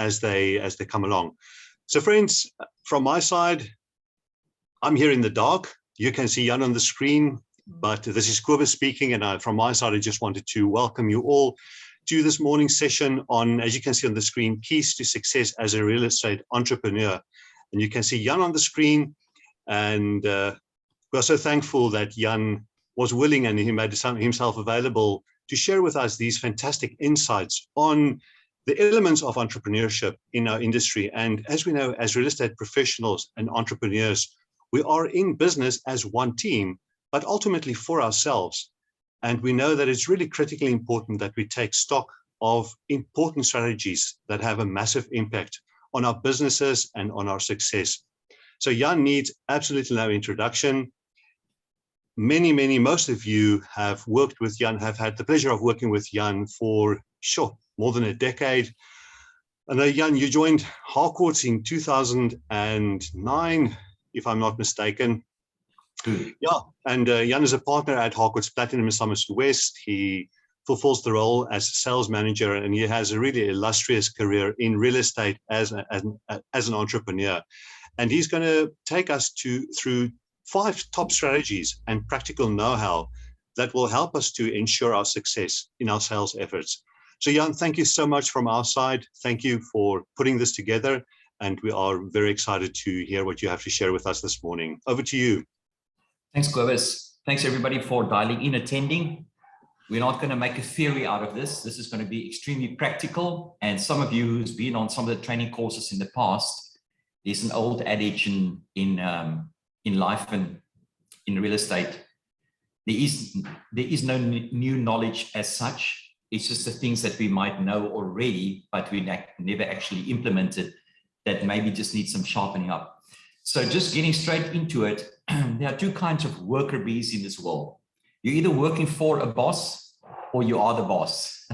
as they come along. So friends, from my side, I'm here in the dark. You can see Jan on the screen, but this is Kobus speaking, and from my side, I just wanted to welcome you all to this morning session on, as you can see on the screen, keys to success as a real estate entrepreneur. And you can see Jan on the screen, and we're so thankful that Jan was willing and he made himself available to share with us these fantastic insights on the elements of entrepreneurship in our industry. And as we know, as real estate professionals and entrepreneurs, we are in business as one team, but ultimately for ourselves. And we know that it's really critically important that we take stock of important strategies that have a massive impact on our businesses and on our success. So Jan needs absolutely no introduction. Most of you have worked with Jan, have had the pleasure of working with Jan for more than a decade. I know, Jan, you joined Harcourts in 2009, if I'm not mistaken. Yeah, and Jan is a partner at Harcourts Platinum in Somerset West. He fulfills the role as a sales manager, and he has a really illustrious career in real estate as an entrepreneur. And he's going to take us through 5 top strategies and practical know-how that will help us to ensure our success in our sales efforts. So Jan, thank you so much from our side. Thank you for putting this together, and we are very excited to hear what you have to share with us this morning. Over to you. Thanks, Kobus. Thanks everybody for dialing in, attending. We're not going to make a theory out of this. This is going to be extremely practical. And some of you who's been on some of the training courses in the past, there's an old adage in life and in real estate. There is no new knowledge as such. It's just the things that we might know already, but we never actually implemented, that maybe just need some sharpening up. So just getting straight into it, there are 2 kinds of worker bees in this world. You're either working for a boss or you are the boss.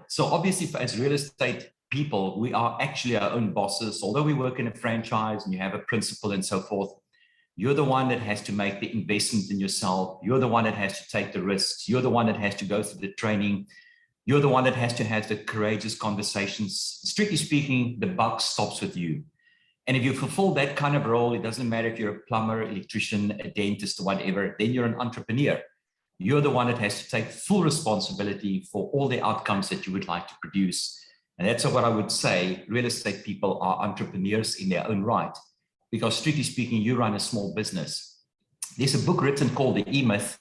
So obviously, as real estate people, we are actually our own bosses. Although we work in a franchise and you have a principal and so forth, you're the one that has to make the investment in yourself. You're the one that has to take the risks. You're the one that has to go through the training. You're the one that has to have the courageous conversations. Strictly speaking, the buck stops with you. And if you fulfill that kind of role, it doesn't matter if you're a plumber, electrician, a dentist, or whatever, then you're an entrepreneur. You're the one that has to take full responsibility for all the outcomes that you would like to produce. And that's what I would say, real estate people are entrepreneurs in their own right, because strictly speaking, you run a small business. There's a book written called The E-Myth,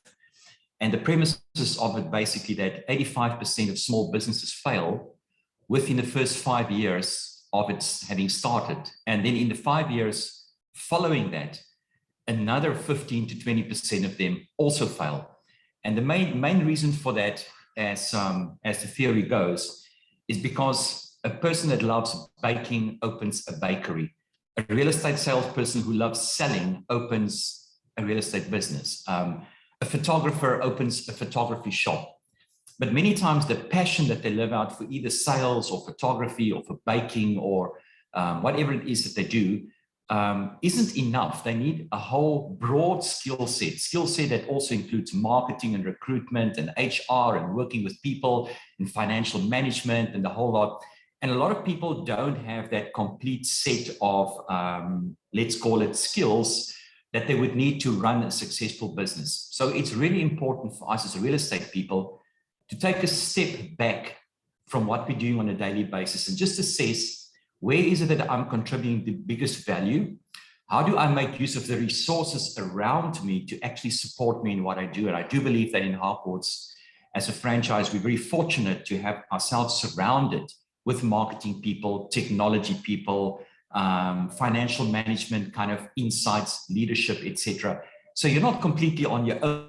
and the premises of it basically that 85% of small businesses fail within the first 5 years of its having started. And then in the 5 years following that, another 15 to 20% of them also fail. And the main reason for that, as the theory goes, is because a person that loves baking opens a bakery. A real estate salesperson who loves selling opens a real estate business. A photographer opens a photography shop. But many times the passion that they live out for either sales or photography or for baking or whatever it is that they do isn't enough. They need a whole broad skill set that also includes marketing and recruitment and HR and working with people and financial management and the whole lot. And a lot of people don't have that complete set of, let's call it skills, that they would need to run a successful business. So it's really important for us as real estate people to take a step back from what we're doing on a daily basis and just assess, where is it that I'm contributing the biggest value? How do I make use of the resources around me to actually support me in what I do? And I do believe that in Harcourts, as a franchise, we're very fortunate to have ourselves surrounded with marketing people, technology people, financial management kind of insights, leadership, etc. So you're not completely on your own.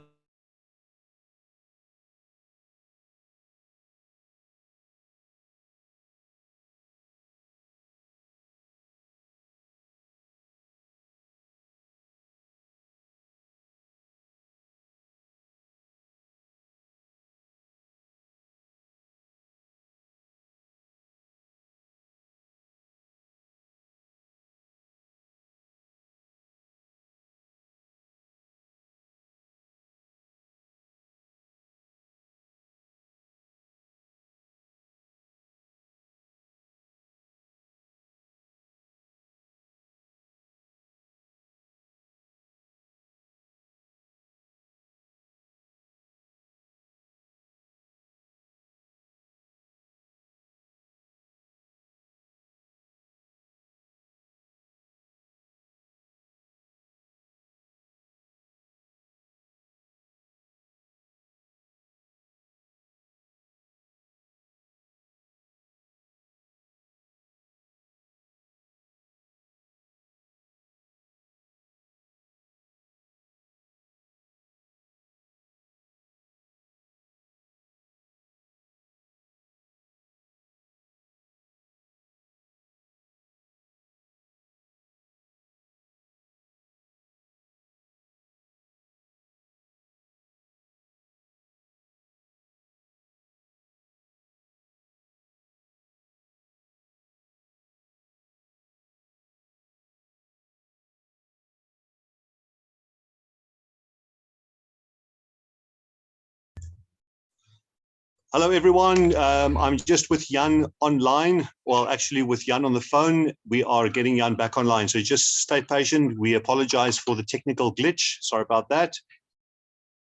Hello, everyone. I'm just with Jan online. Well, actually with Jan on the phone. We are getting Jan back online. So just stay patient. We apologize for the technical glitch. Sorry about that.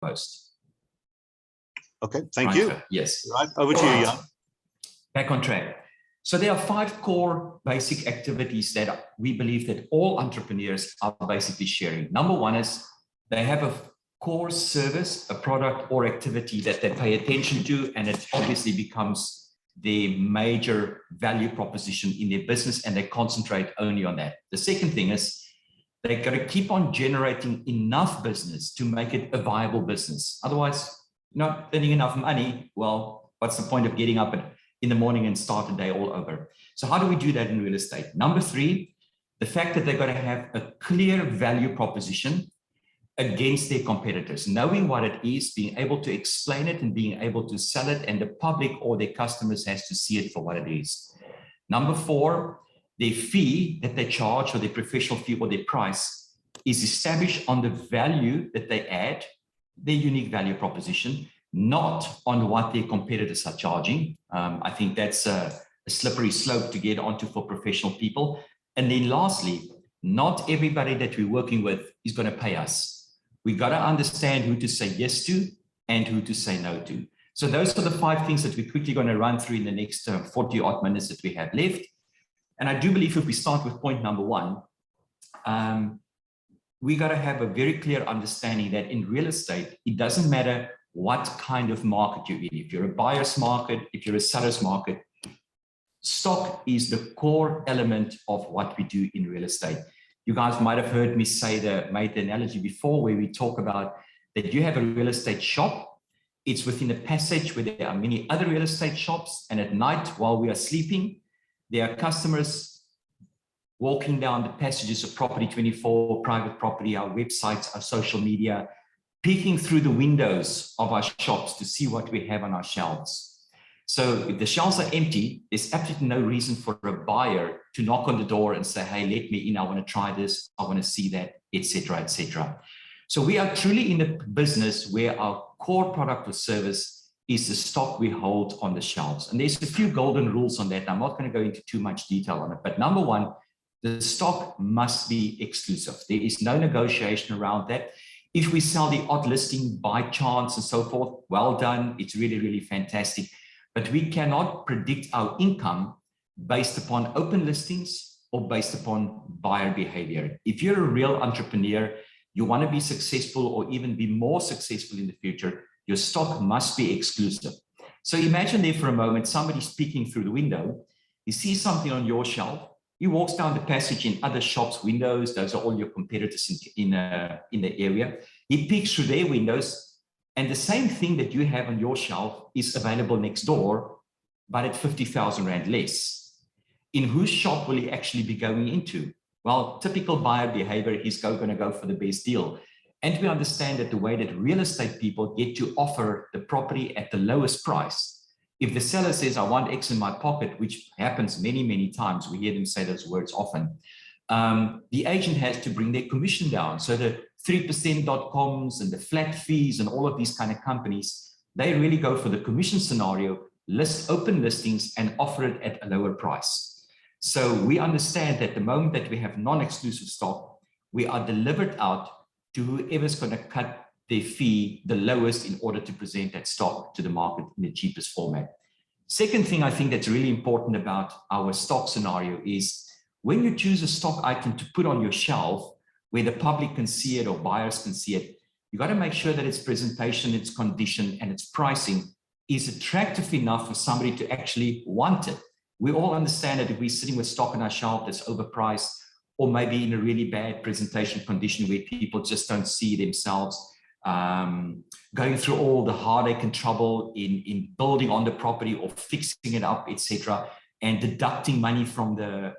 Post. Okay, thank you. Yes. Right, over to you, Jan. Back on track. So there are 5 core basic activities that we believe that all entrepreneurs are basically sharing. Number 1 is they have a core service, a product or activity that they pay attention to, and it obviously becomes their major value proposition in their business, and they concentrate only on that. The second thing is they've got to keep on generating enough business to make it a viable business. Otherwise, you're not earning enough money. Well, what's the point of getting up in the morning and start the day all over? So how do we do that in real estate? Number 3, the fact that they've got to have a clear value proposition against their competitors, knowing what it is, being able to explain it and being able to sell it, and the public or their customers has to see it for what it is. Number 4, their fee that they charge, or their professional fee or their price, is established on the value that they add, their unique value proposition, not on what their competitors are charging. I think that's a slippery slope to get onto for professional people. And then lastly, not everybody that we're working with is going to pay us. We got to understand who to say yes to and who to say no to. So those are the 5 things that we're quickly going to run through in the next 40 odd minutes that we have left. And I do believe if we start with point number 1, we got to have a very clear understanding that in real estate, it doesn't matter what kind of market you're in. If you're a buyer's market, if you're a seller's market, stock is the core element of what we do in real estate. You guys might have heard me made the analogy before, where we talk about that you have a real estate shop. It's within a passage where there are many other real estate shops. And at night, while we are sleeping, there are customers walking down the passages of Property 24, private property, our websites, our social media, peeking through the windows of our shops to see what we have on our shelves. So if the shelves are empty, there's absolutely no reason for a buyer to knock on the door and say, hey, let me in, I want to try this, I want to see that, etc., etc. So we are truly in a business where our core product or service is the stock we hold on the shelves. And there's a few golden rules on that. I'm not going to go into too much detail on it, but number 1, the stock must be exclusive. There is no negotiation around that. If we sell the odd listing by chance and so forth, well done. It's really, really fantastic. But we cannot predict our income based upon open listings or based upon buyer behavior. If you're a real entrepreneur, you want to be successful or even be more successful in the future, your stock must be exclusive. So imagine there for a moment, somebody's peeking through the window, he sees something on your shelf, he walks down the passage in other shops' windows, those are all your competitors in the area, he peeks through their windows, and the same thing that you have on your shelf is available next door, but at 50,000 Rand less. In whose shop will he actually be going into? Well, typical buyer behavior, he's going to go for the best deal. And we understand that the way that real estate people get to offer the property at the lowest price, if the seller says, I want X in my pocket, which happens many, many times, we hear them say those words often, the agent has to bring their commission down. So the 3%.coms and the flat fees and all of these kind of companies, they really go for the commission scenario, list open listings and offer it at a lower price. So we understand that the moment that we have non-exclusive stock, we are delivered out to whoever's going to cut their fee the lowest in order to present that stock to the market in the cheapest format. Second thing I think that's really important about our stock scenario is when you choose a stock item to put on your shelf where the public can see it or buyers can see it, you got to make sure that its presentation, its condition, and its pricing is attractive enough for somebody to actually want it. We all understand that if we're sitting with stock on our shelf that's overpriced, or maybe in a really bad presentation condition where people just don't see themselves going through all the heartache and trouble in building on the property or fixing it up, etc., and deducting money from the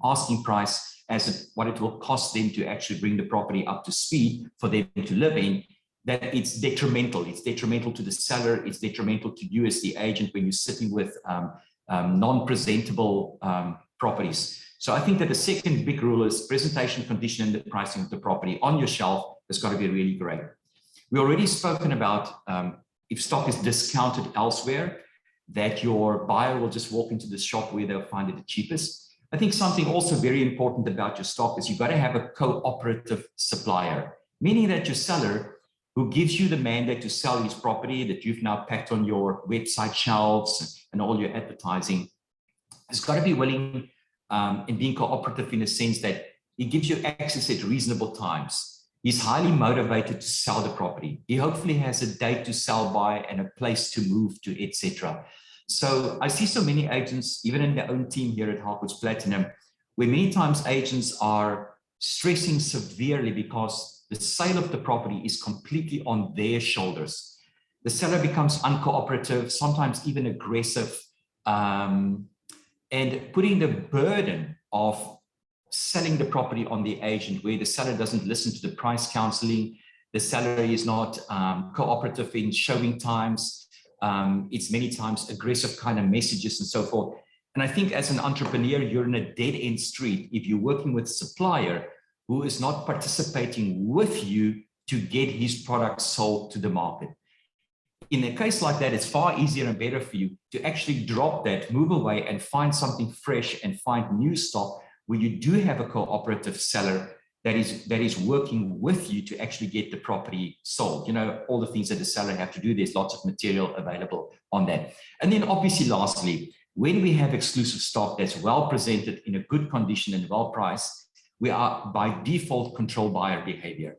asking price as what it will cost them to actually bring the property up to speed for them to live in, that it's detrimental. It's detrimental to the seller. It's detrimental to you as the agent when you're sitting with non-presentable properties. So I think that the second big rule is presentation, condition, and the pricing of the property on your shelf has got to be really great. We already spoken about if stock is discounted elsewhere. that your buyer will just walk into the shop where they'll find it the cheapest. I think something also very important about your stock is you've got to have a cooperative supplier, meaning that your seller who gives you the mandate to sell his property that you've now packed on your website shelves and all your advertising has got to be willing and being cooperative in the sense that he gives you access at reasonable times. He's highly motivated to sell the property. He hopefully has a date to sell by and a place to move to, etc. So I see so many agents, even in their own team here at Harcourts Platinum, where many times agents are stressing severely because the sale of the property is completely on their shoulders. The seller becomes uncooperative, sometimes even aggressive, and putting the burden of selling the property on the agent, where the seller doesn't listen to the price counseling, the seller is not cooperative in showing times, it's many times aggressive kind of messages and so forth. And I think as an entrepreneur, you're in a dead-end street if you're working with a supplier who is not participating with you to get his product sold to the market. In a case like that, it's far easier and better for you to actually drop that, move away and find something fresh and find new stock where you do have a cooperative seller that is working with you to actually get the property sold. You know, all the things that the seller have to do, there's lots of material available on that. And then obviously, lastly, when we have exclusive stock that's well presented in a good condition and well priced, we are by default control buyer behavior.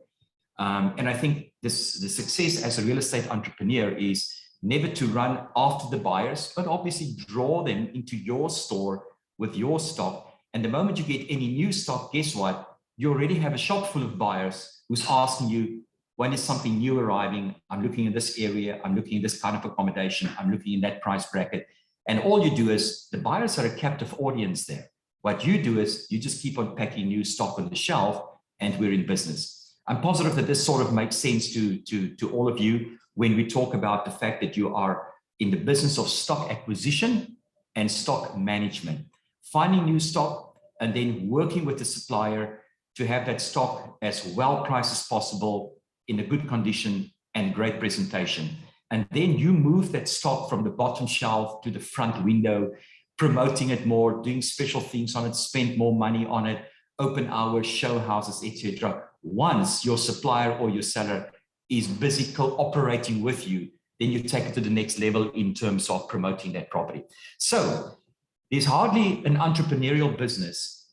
And I think the success as a real estate entrepreneur is never to run after the buyers, but obviously draw them into your store with your stock. And the moment you get any new stock, guess what? You already have a shop full of buyers who's asking you, when is something new arriving? I'm looking in this area. I'm looking at this kind of accommodation. I'm looking in that price bracket. And all you do is, the buyers are a captive audience there. What you do is you just keep on packing new stock on the shelf and we're in business. I'm positive that this sort of makes sense to all of you when we talk about the fact that you are in the business of stock acquisition and stock management, finding new stock and then working with the supplier to have that stock as well priced as possible in a good condition and great presentation. And then you move that stock from the bottom shelf to the front window, promoting it more, doing special things on it, spend more money on it, open hours, show houses, etc. Once your supplier or your seller is busy cooperating with you, then you take it to the next level in terms of promoting that property. So there's hardly an entrepreneurial business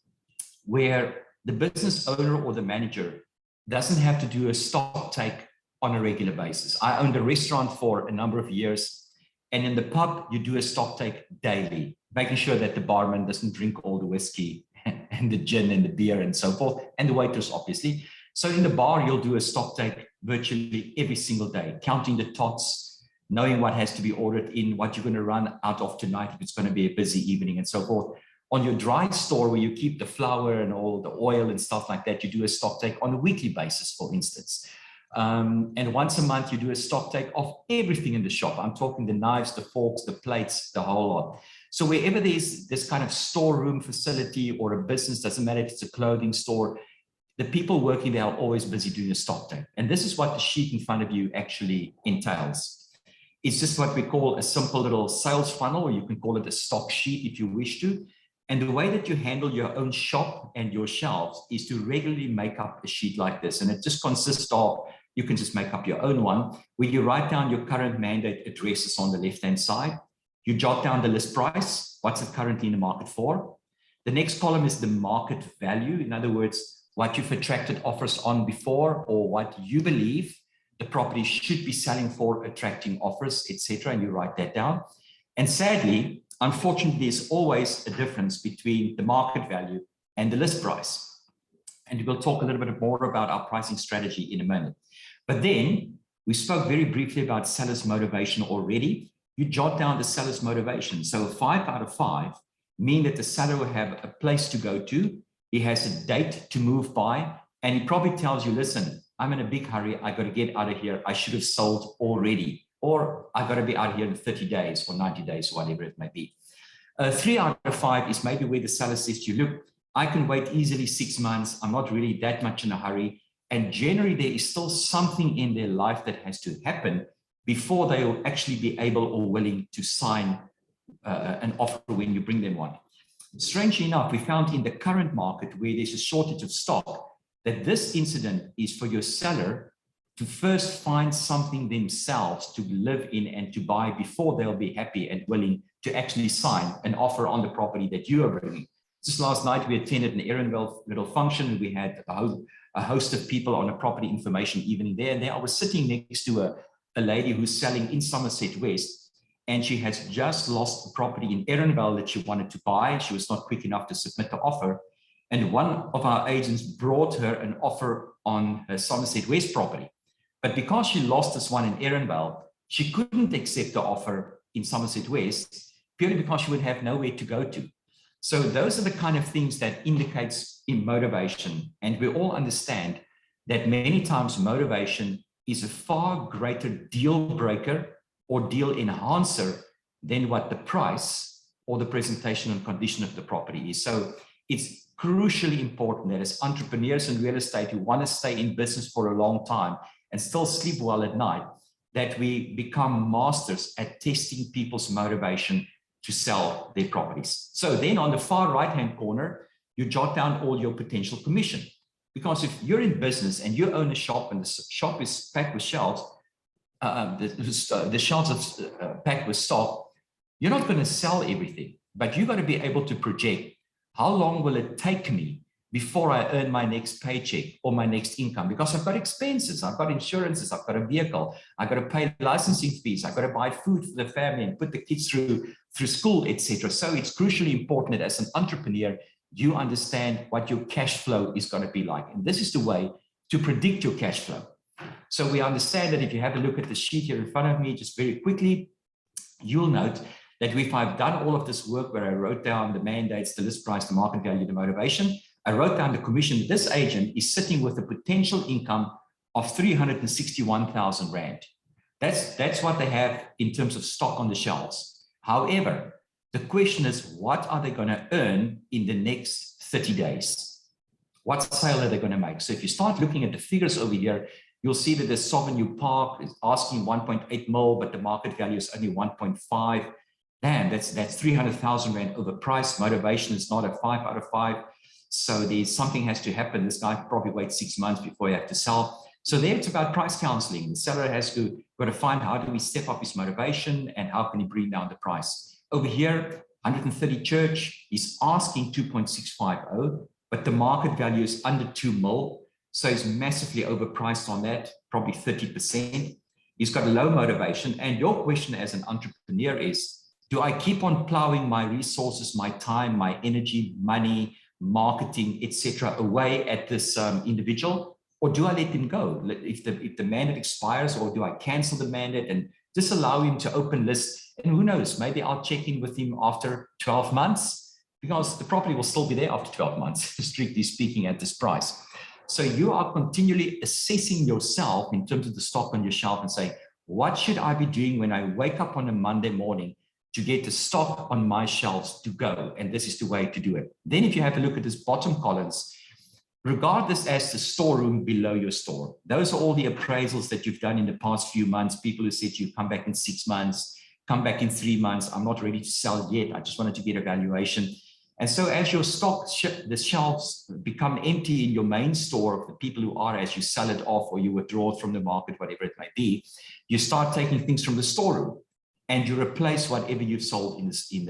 where the business owner or the manager doesn't have to do a stock take on a regular basis. I owned a restaurant for a number of years, and in the pub, you do a stock take daily, making sure that the barman doesn't drink all the whiskey and the gin and the beer and so forth, and the waitress, obviously. So in the bar, you'll do a stock take virtually every single day, counting the tots, knowing what has to be ordered in, what you're going to run out of tonight, if it's going to be a busy evening and so forth. On your dry store, where you keep the flour and all the oil and stuff like that, you do a stock take on a weekly basis, for instance. And once a month, you do a stock take of everything in the shop. I'm talking the knives, the forks, the plates, the whole lot. So wherever there's this kind of storeroom facility or a business, doesn't matter if it's a clothing store, the people working there are always busy doing a stock take. And this is what the sheet in front of you actually entails. It's just what we call a simple little sales funnel, or you can call it a stock sheet if you wish to. And the way that you handle your own shop and your shelves is to regularly make up a sheet like this. And it just consists of, you can just make up your own one, where you write down your current mandate addresses on the left-hand side. You jot down the list price, what's it currently in the market for. The next column is the market value. In other words, what you've attracted offers on before, or what you believe the property should be selling for, attracting offers, etc. And you write that down. And sadly, unfortunately, there's always a difference between the market value and the list price. And we'll talk a little bit more about our pricing strategy in a minute. But then we spoke very briefly about seller's motivation already. You jot down the seller's motivation. So 5 out of 5 mean that the seller will have a place to go to. He has a date to move by, and he probably tells you, listen, I'm in a big hurry. I got to get out of here. I should have sold already, or I got to be out of here in 30 days or 90 days, whatever it may be. 3 out of 5 is maybe where the seller says to you, look, I can wait easily 6 months. I'm not really that much in a hurry. And generally, there is still something in their life that has to happen before they will actually be able or willing to sign an offer when you bring them one. Strangely enough, we found in the current market where there's a shortage of stock that this incident is for your seller to first find something themselves to live in and to buy before they'll be happy and willing to actually sign an offer on the property that you are bringing. Just last night, we attended an Ehrenveld little function, and we had a host of people on a property information evening there. And there I was sitting next to a lady who's selling in Somerset West, and she has just lost a property in Ehrenveld that she wanted to buy. She was not quick enough to submit the offer. And one of our agents brought her an offer on her Somerset West property. But because she lost this one in Ehrenveld, she couldn't accept the offer in Somerset West, purely because she would have nowhere to go to. So those are the kind of things that indicates in motivation. And we all understand that many times motivation is a far greater deal breaker or deal enhancer than what the price or the presentation and condition of the property is. So it's crucially important that as entrepreneurs in real estate who want to stay in business for a long time and still sleep well at night, that we become masters at testing people's motivation to sell their properties. So then on the far right-hand corner, you jot down all your potential commission. Because if you're in business and you own a shop and the shop is packed with shelves, the shelves are packed with stock, you're not going to sell everything, but you've got to be able to project how long will it take me before I earn my next paycheck or my next income, because I've got expenses, I've got insurances, I've got a vehicle, I've got to pay licensing fees, I've got to buy food for the family and put the kids through school, etc. So it's crucially important that as an entrepreneur, you understand what your cash flow is going to be like. And this is the way to predict your cash flow. So we understand that if you have a look at the sheet here in front of me, just very quickly, you'll note that if I've done all of this work where I wrote down the mandates, the list price, the market value, the motivation, I wrote down the commission. This agent is sitting with a potential income of 361,000 Rand. That's what they have in terms of stock on the shelves. However, the question is, what are they going to earn in the next 30 days? What sale are they going to make? So if you start looking at the figures over here, you'll see that the Sauvignon Park is asking 1.8 mil, but the market value is only 1.5. Damn, that's 300,000 Rand overpriced. Motivation is not a 5 out of 5. So there's something has to happen. This guy probably waits 6 months before you have to sell. So there it's about price counseling. The seller has got to find how do we step up his motivation and how can he bring down the price. Over here, 130 Church is asking 2.650, but the market value is under 2 mil. So he's massively overpriced on that, probably 30%. He's got a low motivation. And your question as an entrepreneur is, do I keep on plowing my resources, my time, my energy, money, marketing, etc., away at this individual, or do I let him go if the mandate expires, or do I cancel the mandate and just allow him to open list? And who knows, maybe I'll check in with him after 12 months, because the property will still be there after 12 months, strictly speaking, at this price. So you are continually assessing yourself in terms of the stock on your shelf and say, what should I be doing when I wake up on a Monday morning to get the stock on my shelves to go? And this is the way to do it. Then if you have a look at this bottom columns, regard this as the storeroom below your store. Those are all the appraisals that you've done in the past few months. People who said you come back in 6 months, come back in 3 months. I'm not ready to sell yet. I just wanted to get a valuation. And so as your stock, the shelves become empty in your main store of the people who are, as you sell it off or you withdraw it from the market, whatever it may be, you start taking things from the storeroom and you replace whatever you've sold in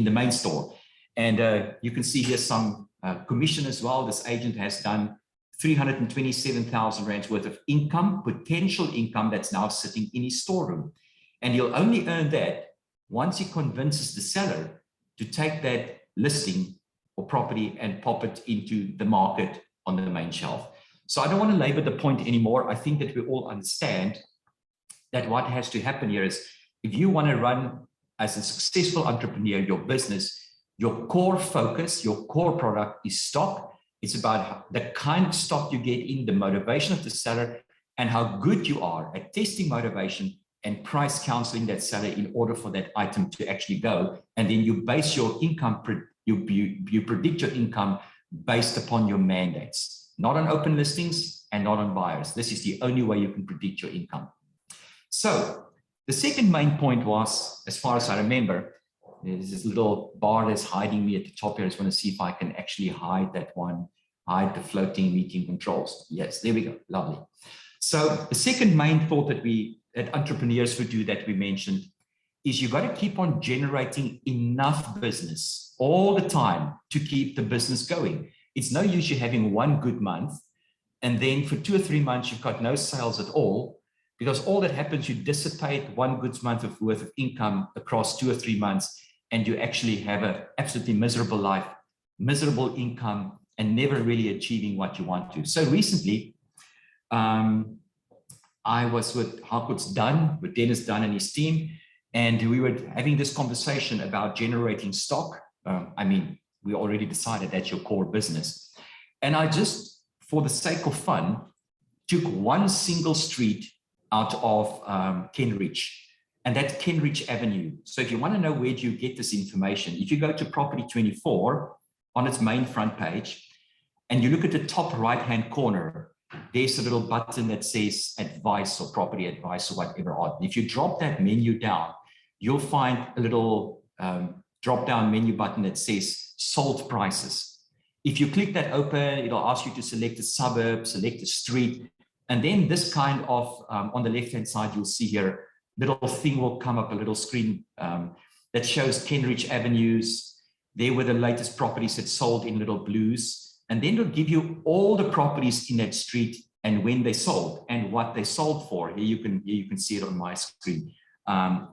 the main store. And you can see here some commission as well. This agent has done 327,000 Rand worth of income, potential income that's now sitting in his storeroom. And he'll only earn that once he convinces the seller to take that listing or property and pop it into the market on the main shelf. So I don't want to labor the point anymore. I think that we all understand that what has to happen here is, if you want to run as a successful entrepreneur, your business, your core focus, your core product is stock. It's about the kind of stock you get in, the motivation of the seller, and how good you are at testing motivation and price counseling that seller in order for that item to actually go. And then you base your income, you predict your income based upon your mandates, not on open listings and not on buyers. This is the only way you can predict your income. So the second main point was, as far as I remember, there's this little bar that's hiding me at the top here. I just want to see if I can actually hide that one, hide the floating meeting controls. Yes, there we go. Lovely. So the second main thought that entrepreneurs would do that we mentioned is you've got to keep on generating enough business all the time to keep the business going. It's no use you having one good month and then for 2 or 3 months you've got no sales at all, because all that happens, you dissipate one good month worth of income across 2 or 3 months, and you actually have an absolutely miserable life, miserable income, and never really achieving what you want to. So recently, I was with Harcourt's Dunn, with Dennis Dunn and his team, and we were having this conversation about generating stock. I mean, we already decided that's your core business. And I just, for the sake of fun, took one single street out of Kenridge, and that's Kenridge Avenue. So if you want to know where do you get this information, if you go to Property 24 on its main front page, and you look at the top right-hand corner, there's a little button that says advice or property advice or whatever on. If you drop that menu down, you'll find a little drop-down menu button that says sold prices. If you click that open, it'll ask you to select a suburb, select a street, and then this kind of, on the left-hand side, you'll see here, little thing will come up, a little screen that shows Kenridge Avenues. There were the latest properties that sold in little blues. And then it'll give you all the properties in that street and when they sold and what they sold for. Here you can see it on my screen.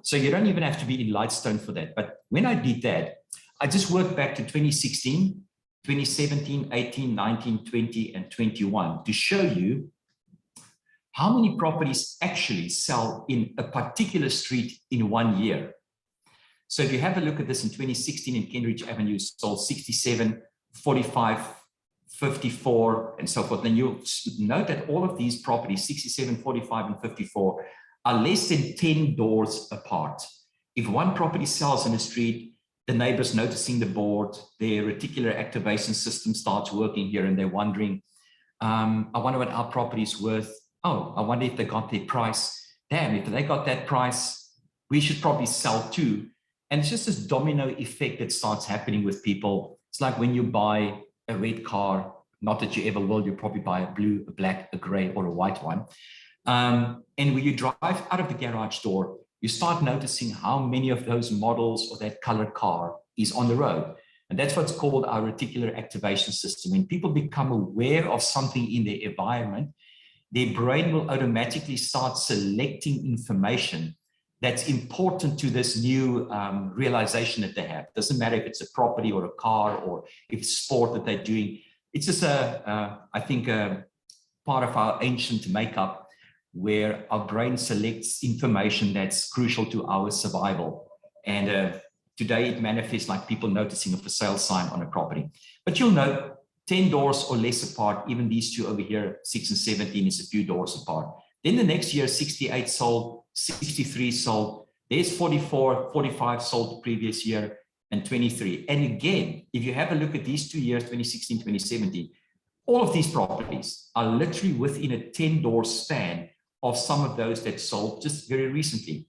So you don't even have to be in Lightstone for that. But when I did that, I just worked back to 2016, 2017, 18, 19, 20, and 21 to show you how many properties actually sell in a particular street in 1 year. So if you have a look at this, in 2016 in Kenridge Avenue sold 67, 45, 54, and so forth. Then you'll note that all of these properties, 67, 45, and 54, are less than 10 doors apart. If one property sells in a street, the neighbors noticing the board, their reticular activation system starts working here, and they're wondering, I wonder what our property is worth. Oh, I wonder if they got their price. Damn, if they got that price, we should probably sell too. And it's just this domino effect that starts happening with people. It's like when you buy a red car, not that you ever will, you probably buy a blue, a black, a gray, or a white one. And when you drive out of the garage door, you start noticing how many of those models or that colored car is on the road. And that's what's called our reticular activation system. When people become aware of something in their environment, their brain will automatically start selecting information that's important to this new realization that they have. It doesn't matter if it's a property or a car or if it's sport that they're doing. It's just I think a part of our ancient makeup where our brain selects information that's crucial to our survival. And today it manifests like people noticing a for sale sign on a property. But you'll note 10 doors or less apart, even these two over here, 6 and 17 is a few doors apart. Then the next year, 68 sold, 63 sold, there's 44, 45 sold the previous year, and 23. And again, if you have a look at these 2 years, 2016, 2017, all of these properties are literally within a 10-door span of some of those that sold just very recently.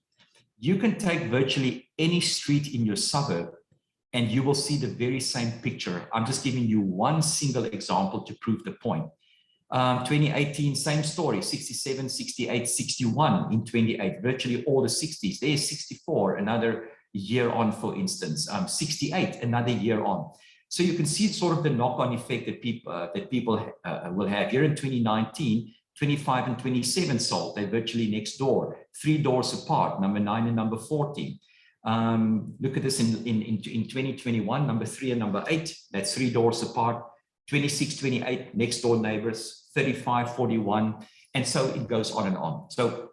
You can take virtually any street in your suburb and you will see the very same picture. I'm just giving you one single example to prove the point. 2018, same story, 67, 68, 61 in 28, virtually all the 60s. There's 64, another year on, for instance, 68, another year on. So you can see sort of the knock-on effect that people will have. Here in 2019, 25 and 27 sold. They're virtually next door, 3 doors apart, number 9 and number 14. Look at this in 2021, number 3 and number 8, that's 3 doors apart, 26, 28, next door neighbors, 35, 41, and so it goes on and on. So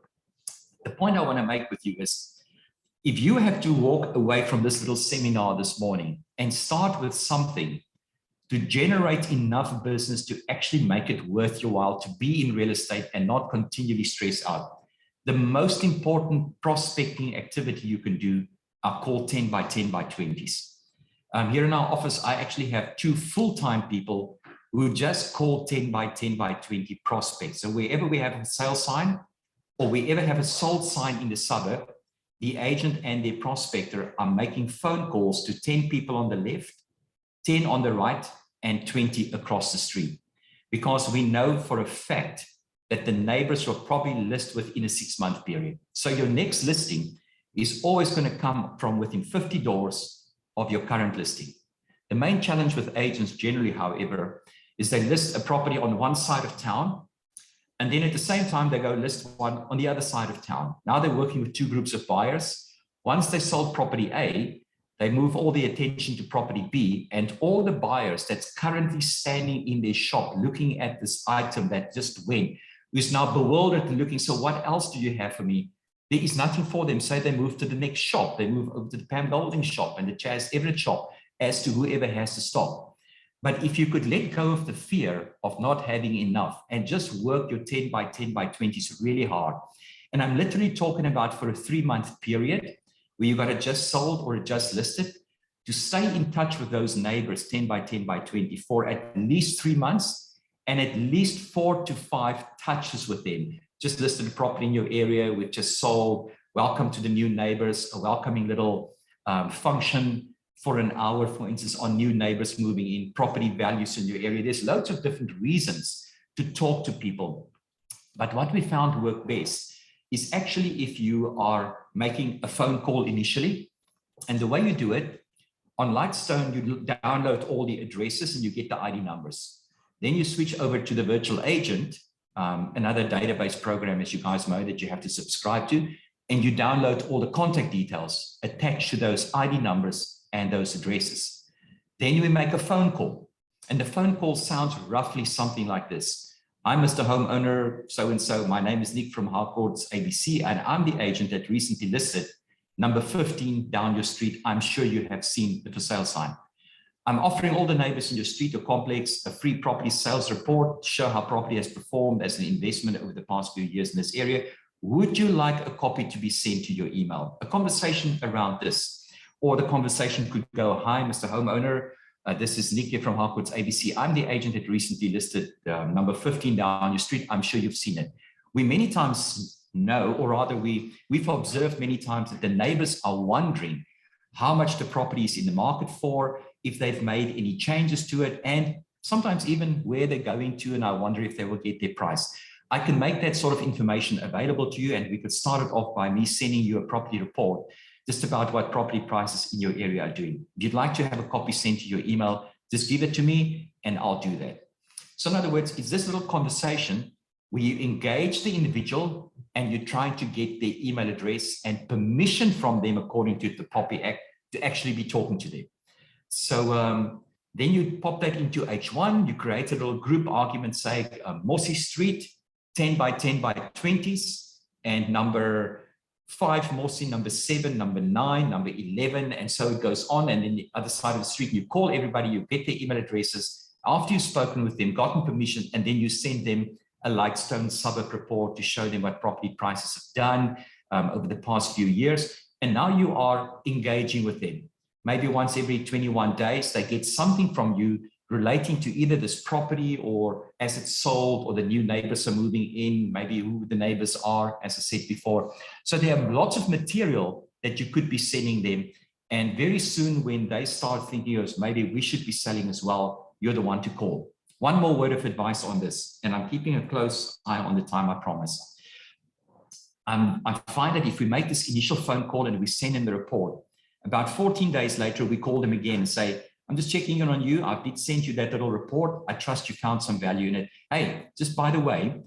the point I want to make with you is, if you have to walk away from this little seminar this morning and start with something to generate enough business to actually make it worth your while to be in real estate and not continually stress out, the most important prospecting activity you can do are called 10 by 10 by 20s. Here in our office, I actually have 2 full-time people who just call 10 by 10 by 20 prospects. So wherever we have a sales sign, or we ever have a sold sign in the suburb, the agent and their prospector are making phone calls to 10 people on the left, 10 on the right, and 20 across the street. Because we know for a fact that the neighbors will probably list within a 6-month period. So your next listing is always going to come from within 50 doors of your current listing. The main challenge with agents generally, however, is they list a property on one side of town, and then at the same time, they go list one on the other side of town. Now they're working with two groups of buyers. Once they sold property A, they move all the attention to property B, and all the buyers that's currently standing in their shop looking at this item that just went, who's now bewildered and looking, so what else do you have for me? There is nothing for them. Say they move to the next shop, they move over to the Pam Golding shop and the Chaz Everett shop, as to whoever has to stop. But if you could let go of the fear of not having enough and just work your 10 by 10 by 20s really hard. And I'm literally talking about for a 3-month period where you got it just sold or just listed, to stay in touch with those neighbors 10 by 10 by 20 for at least 3 months and at least 4 to 5 touches with them. Just listed a property in your area, we've just sold, welcome to the new neighbors, a welcoming little function for an hour, for instance, on new neighbors moving in, property values in your area. There's loads of different reasons to talk to people. But what we found work best is actually if you are making a phone call initially, and the way you do it, on Lightstone, you download all the addresses and you get the ID numbers. Then you switch over to the virtual agent, another database program, as you guys know, that you have to subscribe to, and you download all the contact details attached to those ID numbers and those addresses. Then you make a phone call, and the phone call sounds roughly something like this. I'm Mr. Homeowner, so-and-so. My name is Nick from Harcourt's ABC, and I'm the agent that recently listed number 15 down your street. I'm sure you have seen the for sale sign. I'm offering all the neighbors in your street or complex a free property sales report to show how property has performed as an investment over the past few years in this area. Would you like a copy to be sent to your email? A conversation around this. Or the conversation could go, hi, Mr. Homeowner, this is Nick here from Harcourt's ABC. I'm the agent that recently listed number 15 down your street. I'm sure you've seen it. We many times know, or rather we've observed many times that the neighbors are wondering how much the property is in the market for, if they've made any changes to it, and sometimes even where they're going to, and I wonder if they will get their price. I can make that sort of information available to you, and we could start it off by me sending you a property report just about what property prices in your area are doing. If you'd like to have a copy sent to your email, just give it to me and I'll do that. So in other words, it's this little conversation where you engage the individual and you're trying to get their email address and permission from them according to the Property Act to actually be talking to them. So then you pop that into H1, you create a little group argument, say Mossy Street, 10 by 10 by 20s, and number 5 Mossy, number 7, number 9, number 11, and so it goes on. And then the other side of the street, you call everybody, you get their email addresses after you've spoken with them, gotten permission, and then you send them a Lightstone suburb report to show them what property prices have done over the past few years. And now you are engaging with them. Maybe once every 21 days, they get something from you relating to either this property or as it's sold, or the new neighbors are moving in, maybe who the neighbors are, as I said before. So there are lots of material that you could be sending them. And very soon when they start thinking, oh, maybe we should be selling as well, you're the one to call. One more word of advice on this, and I'm keeping a close eye on the time, I promise. I find that if we make this initial phone call and we send them the report, about 14 days later, we call them again and say, I'm just checking in on you. I did send you that little report. I trust you found some value in it. Hey, just by the way,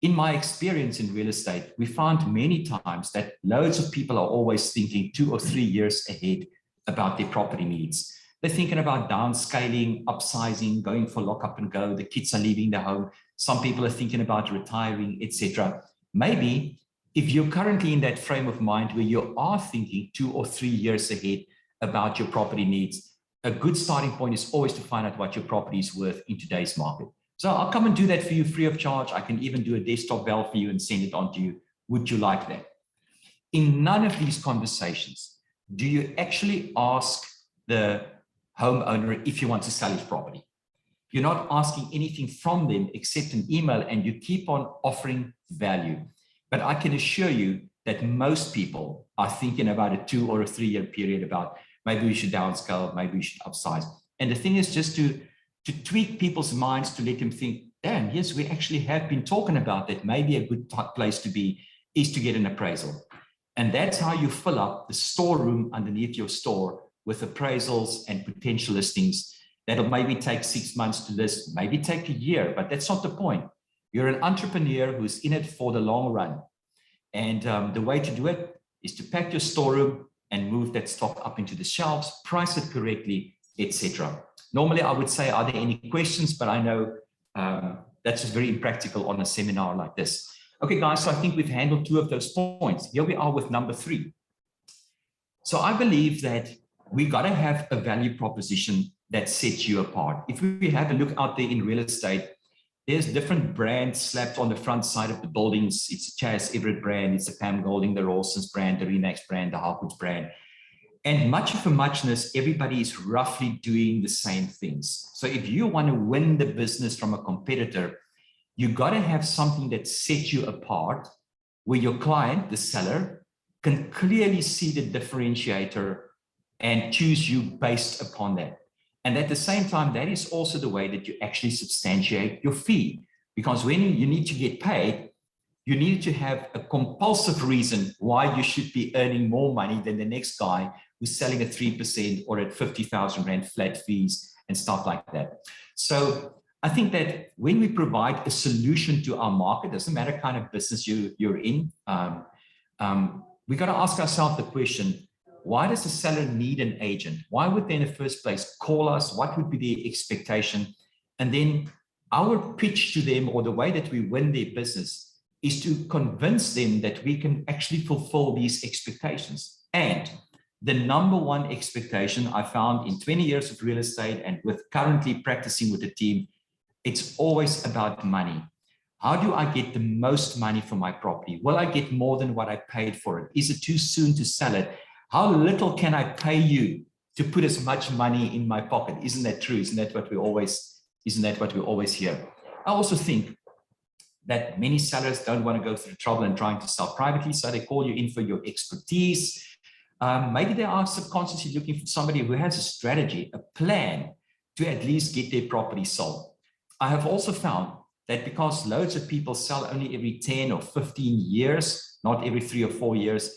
in my experience in real estate, we found many times that loads of people are always thinking 2 or 3 years ahead about their property needs. They're thinking about downscaling, upsizing, going for lock up and go. The kids are leaving the home. Some people are thinking about retiring, etc. Maybe if you're currently in that frame of mind where you are thinking 2 or 3 years ahead about your property needs, a good starting point is always to find out what your property is worth in today's market. So I'll come and do that for you free of charge. I can even do a desktop val for you and send it on to you. Would you like that? In none of these conversations do you actually ask the homeowner if you want to sell his property. You're not asking anything from them except an email, and you keep on offering value. But I can assure you that most people are thinking about a 2 or a 3 year period about maybe we should downscale, maybe we should upsize. And the thing is just to tweak people's minds to let them think, damn, yes, we actually have been talking about that. Maybe a good place to be is to get an appraisal. And that's how you fill up the storeroom underneath your store with appraisals and potential listings. That'll maybe take 6 months to list, maybe take a year, but that's not the point. You're an entrepreneur who's in it for the long run. And the way to do it is to pack your storeroom and move that stock up into the shelves, price it correctly, etc. Normally, I would say, are there any questions? But I know that's just very impractical on a seminar like this. Okay, guys, so I think we've handled 2 of those points. Here we are with number 3. So I believe that we got to have a value proposition that sets you apart. If we have a look out there in real estate, there's different brands slapped on the front side of the buildings. It's a Chas Everett brand, it's a Pam Golding, the Rawsons brand, the Remax brand, the Harcourts brand. And much of a muchness, everybody is roughly doing the same things. So if you want to win the business from a competitor, you got to have something that sets you apart, where your client, the seller, can clearly see the differentiator and choose you based upon that. And at the same time, that is also the way that you actually substantiate your fee. Because when you need to get paid, you need to have a compulsive reason why you should be earning more money than the next guy who's selling at 3% or at 50,000 Rand flat fees and stuff like that. So I think that when we provide a solution to our market, doesn't matter kind of business you're in, we got to ask ourselves the question, why does the seller need an agent? Why would they in the first place call us? What would be the expectation? And then our pitch to them, or the way that we win their business, is to convince them that we can actually fulfill these expectations. And the number one expectation I found in 20 years of real estate and with currently practicing with the team, it's always about money. How do I get the most money for my property? Will I get more than what I paid for it? Is it too soon to sell it? How little can I pay you to put as much money in my pocket? Isn't that true? Isn't that what we always hear? I also think that many sellers don't want to go through trouble and trying to sell privately, so they call you in for your expertise. Maybe they are subconsciously looking for somebody who has a strategy, a plan to at least get their property sold. I have also found that because loads of people sell only every 10 or 15 years, not every 3 or 4 years,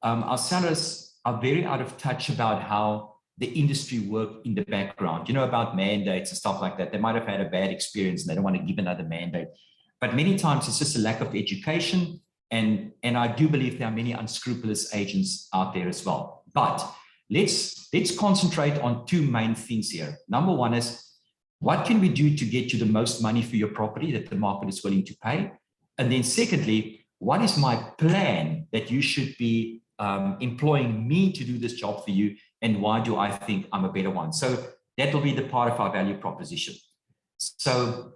our sellers are very out of touch about how the industry work in the background, you know, about mandates and stuff like that. They might have had a bad experience and they don't want to give another mandate. But many times it's just a lack of education. And I do believe there are many unscrupulous agents out there as well. But let's concentrate on 2 main things here. Number one is, what can we do to get you the most money for your property that the market is willing to pay? And then secondly, what is my plan that you should be employing me to do this job for you, and why do I think I'm a better one? So that will be the part of our value proposition. So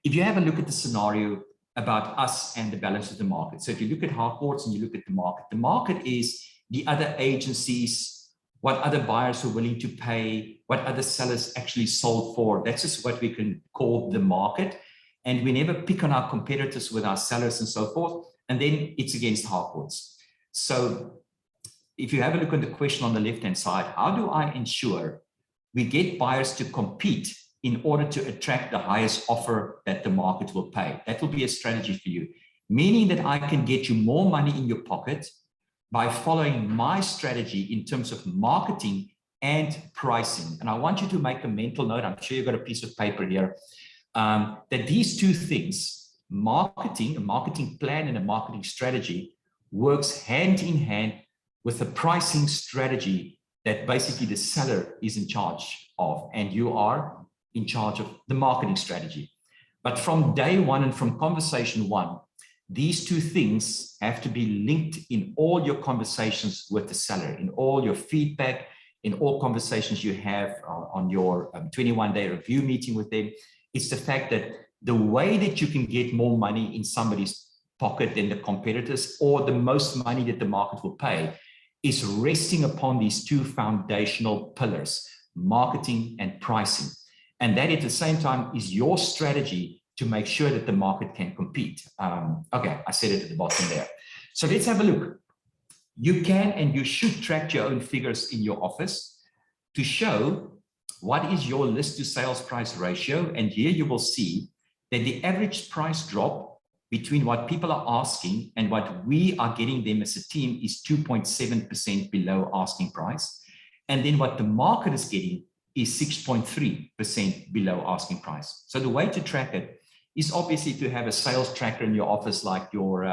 if you have a look at the scenario about us and the balance of the market. So if you look at Harcourts and you look at the market is the other agencies, what other buyers are willing to pay, what other sellers actually sold for. That's just what we can call the market. And we never pick on our competitors with our sellers and so forth. And then it's against Harcourts. So if you have a look at the question on the left-hand side, how do I ensure we get buyers to compete in order to attract the highest offer that the market will pay? That will be a strategy for you, meaning that I can get you more money in your pocket by following my strategy in terms of marketing and pricing. And I want you to make a mental note. I'm sure you've got a piece of paper here, that these 2 things, marketing, a marketing plan and a marketing strategy, works hand in hand with a pricing strategy that basically the seller is in charge of, and you are in charge of the marketing strategy. But from day one and from conversation one, these 2 things have to be linked in all your conversations with the seller, in all your feedback, in all conversations you have on your 21-day review meeting with them. It's the fact that the way that you can get more money in somebody's pocket than the competitors, or the most money that the market will pay, is resting upon these 2 foundational pillars, marketing and pricing. And that at the same time is your strategy to make sure that the market can compete. Okay, I said it at the bottom there. So let's have a look. You can and you should track your own figures in your office to show what is your list to sales price ratio. And here you will see that the average price drop between what people are asking and what we are getting them as a team is 2.7% below asking price. And then what the market is getting is 6.3% below asking price. So the way to track it is obviously to have a sales tracker in your office, like your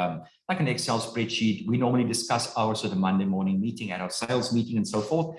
like an Excel spreadsheet. We normally discuss ours at a Monday morning meeting, at our sales meeting and so forth.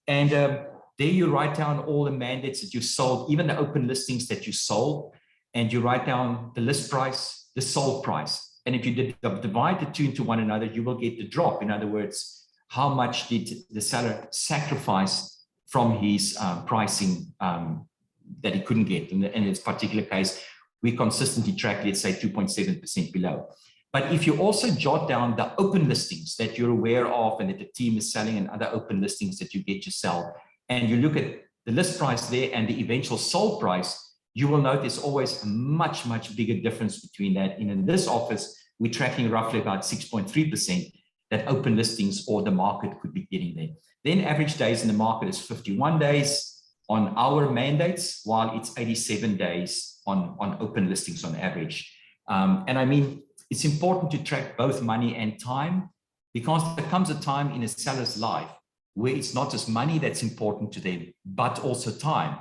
And there you write down all the mandates that you sold, even the open listings that you sold, and you write down the list price, the sold price. And if you divide the two into one another, you will get the drop. In other words, how much did the seller sacrifice from his pricing that he couldn't get? In this particular case, we consistently track, let's say, 2.7% below. But if you also jot down the open listings that you're aware of and that the team is selling and other open listings that you get to sell, and you look at the list price there and the eventual sold price, you will note there's always a much, much bigger difference between that. And in this office, we're tracking roughly about 6.3% that open listings or the market could be getting there. Then average days in the market is 51 days on our mandates, while it's 87 days on open listings on average. And I mean, it's important to track both money and time, because there comes a time in a seller's life where it's not just money that's important to them, but also time.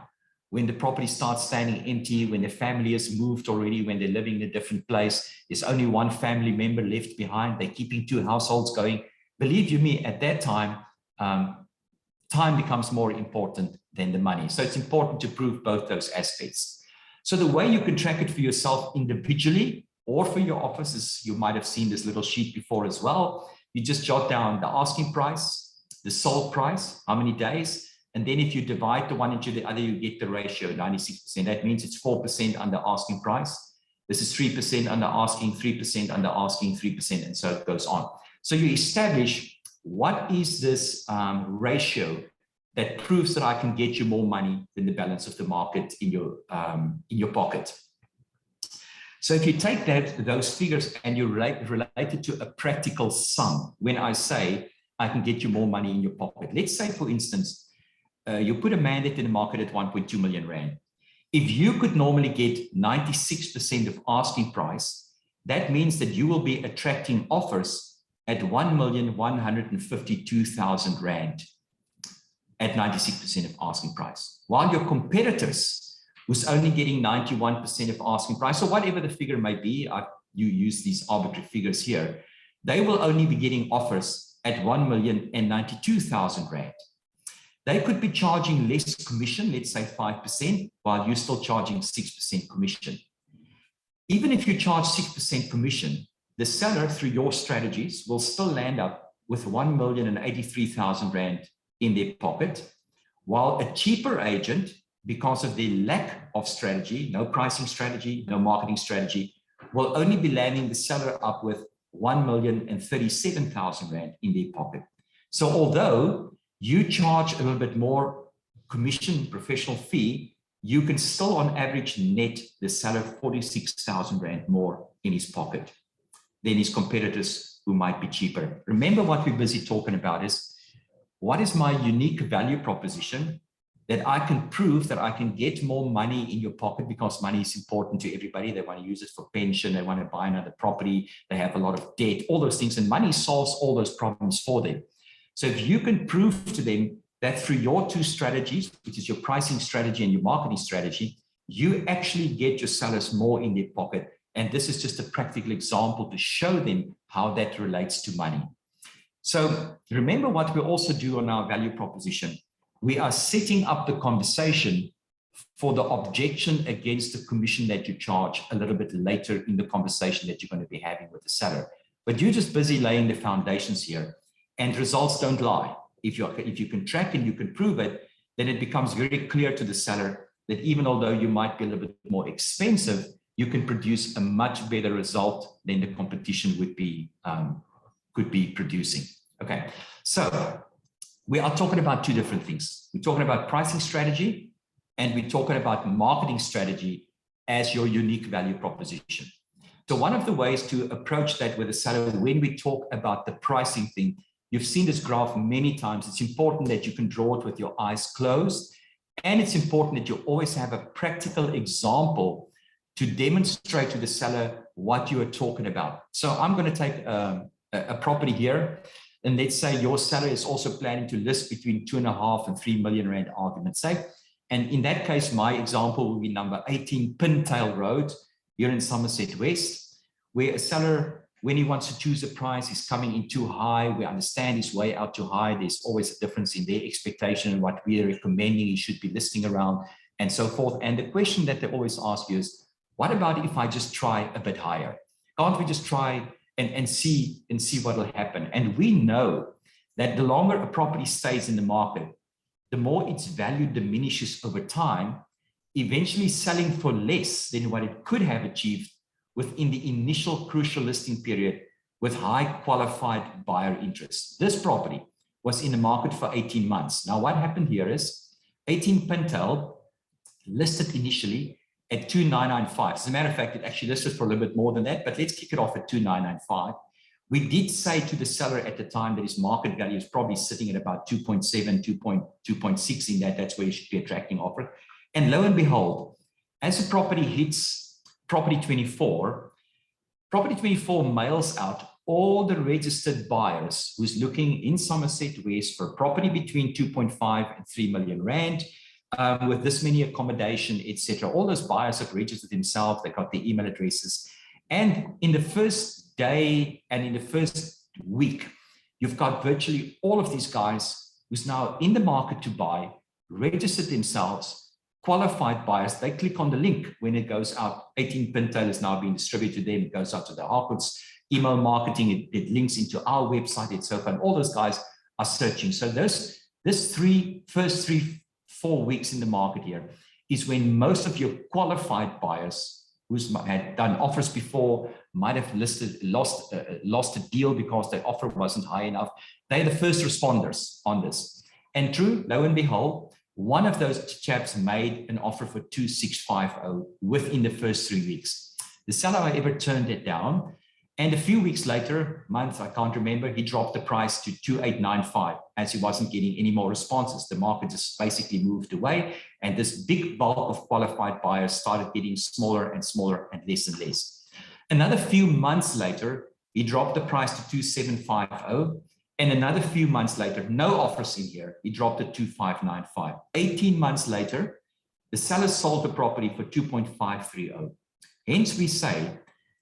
When the property starts standing empty, when the family has moved already, when they're living in a different place, there's only one family member left behind, they're keeping two households going. Believe you me, at that time, time becomes more important than the money. So it's important to prove both those aspects. So the way you can track it for yourself individually or for your office is, you might have seen this little sheet before as well. You just jot down the asking price, the sold price, how many days, and then if you divide the one into the other, you get the ratio, 96%. That means it's 4% under asking price. This is 3% under asking, 3% under asking, 3%, and so it goes on. So you establish what is this ratio that proves that I can get you more money than the balance of the market in your pocket. So if you take those figures and you relate it to a practical sum, when I say I can get you more money in your pocket, let's say, for instance, you put a mandate in the market at 1.2 million Rand. If you could normally get 96% of asking price, that means that you will be attracting offers at 1,152,000 Rand at 96% of asking price. While your competitors, who's only getting 91% of asking price, or whatever the figure may be, you use these arbitrary figures here, they will only be getting offers at 1,092,000 Rand. They could be charging less commission, let's say 5%, while you're still charging 6% commission. Even if you charge 6% commission, the seller, through your strategies, will still land up with 1,083,000 Rand in their pocket, while a cheaper agent, because of their lack of strategy, no pricing strategy, no marketing strategy, will only be landing the seller up with 1,037,000 Rand in their pocket. So although you charge a little bit more commission, professional fee, you can still on average net the seller 46,000 Rand more in his pocket than his competitors who might be cheaper. Remember, what we're busy talking about is, what is my unique value proposition that I can prove that I can get more money in your pocket, because money is important to everybody. They want to use it for pension, they want to buy another property, they have a lot of debt, all those things, and money solves all those problems for them. So if you can prove to them that through your two strategies, which is your pricing strategy and your marketing strategy, you actually get your sellers more in their pocket. And this is just a practical example to show them how that relates to money. So remember what we also do on our value proposition. We are setting up the conversation for the objection against the commission that you charge a little bit later in the conversation that you're going to be having with the seller. But you're just busy laying the foundations here, and results don't lie. If you can track and you can prove it, then it becomes very clear to the seller that even although you might be a little bit more expensive, you can produce a much better result than the competition could be producing. Okay, so we are talking about two different things. We're talking about pricing strategy and we're talking about marketing strategy as your unique value proposition. So one of the ways to approach that with a seller, when we talk about the pricing thing, you've seen this graph many times. It's important that you can draw it with your eyes closed. And it's important that you always have a practical example to demonstrate to the seller what you are talking about. So I'm going to take a property here. And let's say your seller is also planning to list between 2.5 and 3 million rand, argument's sake. And in that case, my example will be number 18 Pintail Road here in Somerset West, where a seller, when he wants to choose a price, is coming in too high. We understand he's way out too high. There's always a difference in their expectation and what we're recommending he should be listing around and so forth. And the question that they always ask you is, what about if I just try a bit higher? Can't we just try and see what will happen? And we know that the longer a property stays in the market, the more its value diminishes over time, eventually selling for less than what it could have achieved within the initial crucial listing period with high qualified buyer interest. This property was in the market for 18 months. Now, what happened here is 18 Pintail listed initially at 2,995. As a matter of fact, it actually listed for a little bit more than that, but let's kick it off at 2,995. We did say to the seller at the time that his market value is probably sitting at about 2.7, 2.6 in that. That's where you should be attracting offer. And lo and behold, as the property hits property 24 mails out all the registered buyers who's looking in Somerset West for property between 2.5 and 3 million rand, with this many accommodation, etc. All those buyers have registered themselves. They got their email addresses. And in the first day and in the first week, you've got virtually all of these guys who's now in the market to buy, registered themselves, qualified buyers. They click on the link when it goes out. 18 Pintail is now being distributed to them. It goes out to the Harcourt's email marketing. It links into our website, etc. And all those guys are searching. So this first 3-4 weeks in the market here is when most of your qualified buyers who's had done offers before might have lost a deal because their offer wasn't high enough. They're the first responders on this. And true, lo and behold, one of those chaps made an offer for 2,650 within the first 3 weeks. The seller, however, turned it down. And a few weeks later, month, I can't remember, he dropped the price to 2,895 as he wasn't getting any more responses. The market just basically moved away. And this big bulk of qualified buyers started getting smaller and smaller and less and less. Another few months later, he dropped the price to 2,750. And another few months later, no offers in here, he dropped it to 2,595. 18 months later, the seller sold the property for 2.530. Hence, we say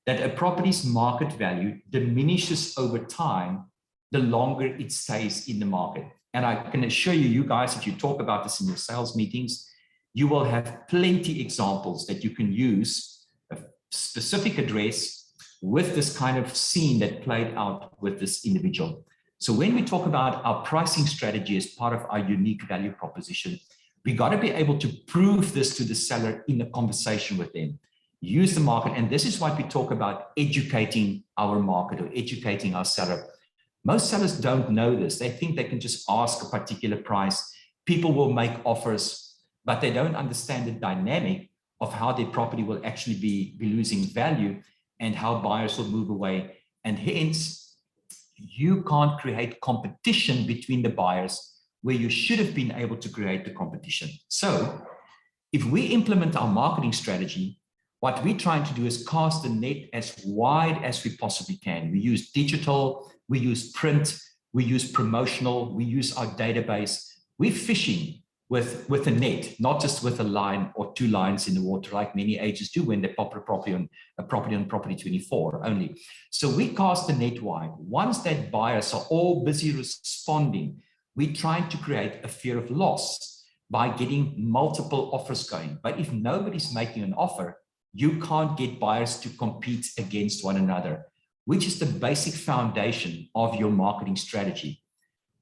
that a property's market value diminishes over time the longer it stays in the market. And I can assure you, you guys, if you talk about this in your sales meetings, you will have plenty examples that you can use a specific address with this kind of scene that played out with this individual. So when we talk about our pricing strategy as part of our unique value proposition, we got to be able to prove this to the seller in a conversation with them. Use the market. And this is why we talk about educating our market or educating our seller. Most sellers don't know this. They think they can just ask a particular price. People will make offers, but they don't understand the dynamic of how their property will actually be losing value and how buyers will move away. And hence, you can't create competition between the buyers where you should have been able to create the competition. So if we implement our marketing strategy, what we're trying to do is cast the net as wide as we possibly can. We use digital, we use print, we use promotional, we use our database. We're fishing with a net, not just with a line or two lines in the water like many agents do when they pop a property on property 24 only. So we cast the net wide. Once that buyers are all busy responding, we're trying to create a fear of loss by getting multiple offers going. But if nobody's making an offer, you can't get buyers to compete against one another, which is the basic foundation of your marketing strategy.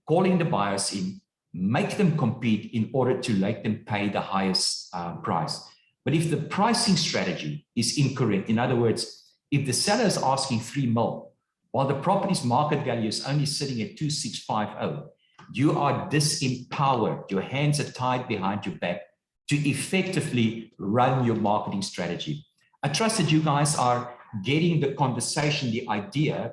Calling the buyers in, make them compete in order to make them pay the highest price. But if the pricing strategy is incorrect, in other words, if the seller is asking 3 mil, while the property's market value is only sitting at 2,650, you are disempowered. Your hands are tied behind your back to effectively run your marketing strategy. I trust that you guys are getting the conversation, the idea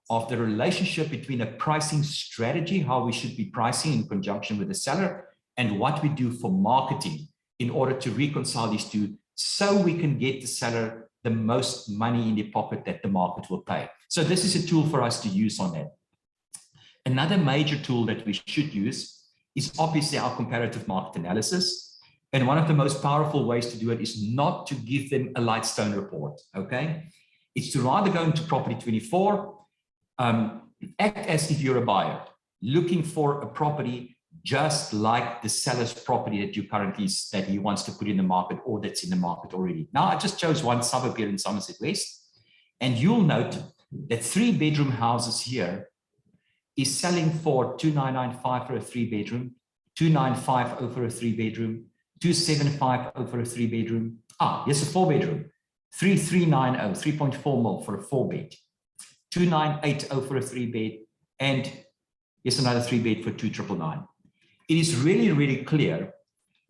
of the relationship between a pricing strategy, how we should be pricing in conjunction with the seller, and what we do for marketing in order to reconcile these two so we can get the seller the most money in the pocket that the market will pay. So this is a tool for us to use on that. Another major tool that we should use is obviously our comparative market analysis. And one of the most powerful ways to do it is not to give them a light stone report, okay? It's to rather go into Property 24, act as if you're a buyer, looking for a property just like the seller's property that you currently, that he wants to put in the market or that's in the market already. Now, I just chose one suburb here in Somerset West, and you'll note that 3-bedroom houses here is selling for 2,995 for a 3-bedroom, 2,950 for a 3-bedroom, 2,750 for a 3-bedroom. Here's a 4-bedroom, 3,390, 3.4 mil for a 4-bed, 2,980 for a 3-bed, and here's another 3-bed for 2,999. It is really, really clear